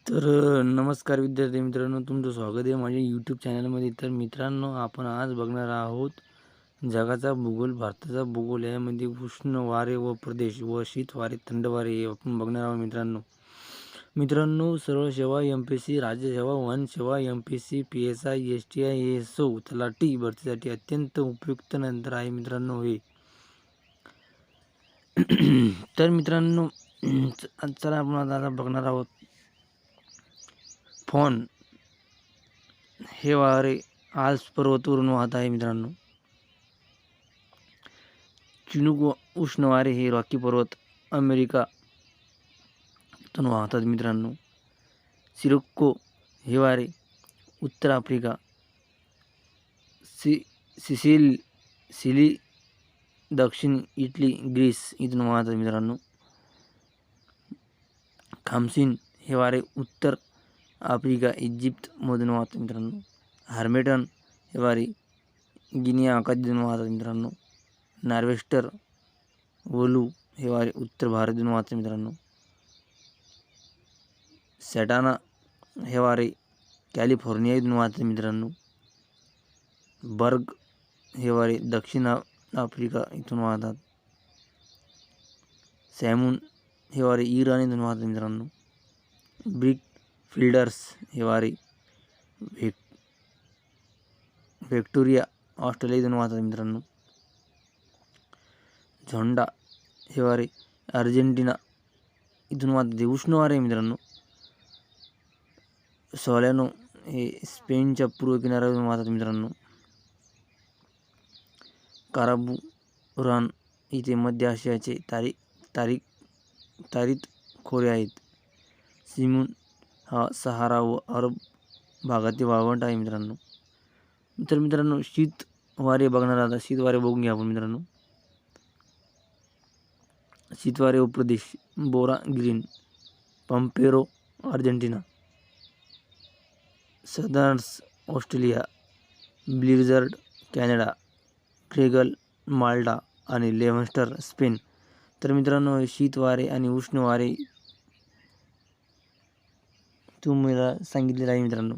नमस्कार विद्यार्थी मित्रांनो, तुमचं स्वागत आहे माझ्या यूट्यूब चॅनलमध्ये. तर मित्रांनो, आपण आज बघणार आहोत जगाचा भूगोल, भारताचा भूगोल. यामध्ये उष्ण वारे व प्रदेश व शीत वारे, थंड वारे हे आपण बघणार आहोत मित्रांनो. सरळ सेवा, MPSC, राज्य सेवा, वन सेवा, MPSC, PSI, STI, ASO, तलाठी भरतीसाठी अत्यंत उपयुक्त नंतर आहे मित्रांनो हे. तर मित्रांनो, चला आपण आता बघणार आहोत फोन हे वारे आल्प्स पर्वतावरून वाहत आहे मित्रांनो. चिनूक उष्ण वारे हे रॉकी पर्वत अमेरिका इथून वाहतात मित्रांनो. सिरोक्को हे वारे उत्तर आफ्रिका, सिली दक्षिण इटली, ग्रीस इथून वाहतात मित्रांनो. खामसीन हे वारे उत्तर आफ्रिका, इजिप्त मधून वाहतात मित्रांनो. हार्मेटन हे वारे गिनिया आखातीतून वाहतात मित्रांनो. नॉर्वेस्टर वोलू हे वारे उत्तर भारतातून वाहतात मित्रांनो. सॅटाना हे वारे कॅलिफोर्निया इथून वाहतात मित्रांनो. बर्ग हे वारे दक्षिण आफ्रिका इथून वाहतात. सॅमून हे वारे इराण इथून वाहतात मित्रांनो. ब्रिक फिल्डर्स हे वारे व्हिक्टोरिया ऑस्ट्रेलिया इथून वाहतात मित्रांनो. झोंडा हे वारे अर्जेंटिना इथून वाहतात. उष्ण वारे मित्रांनो. सोलॅनो हे स्पेनच्या पूर्व किनाऱ्यावरून वाहतात मित्रांनो. काराबुरान इथे मध्य आशियाचे तारित खोरे आहेत. सिमून हा सहारा व अरब भागातील वाळवंट आहे मित्रांनो. मित्रांनो, शीत वारे बघणार आता. शीत वारे बघून घ्या आपण मित्रांनो. शीत वारे व प्रदेश: बोरा ग्रीन, पंपेरो अर्जेंटिना, सदर्न्स ऑस्ट्रेलिया, ब्लिझर्ड कॅनडा, क्रेगल माल्टा आणि लेव्हन्स्टर स्पेन. तर मित्रांनो, शीत वारे आणि उष्ण वारे तुम्हाला सांगितलेलं आहे मित्रांनो.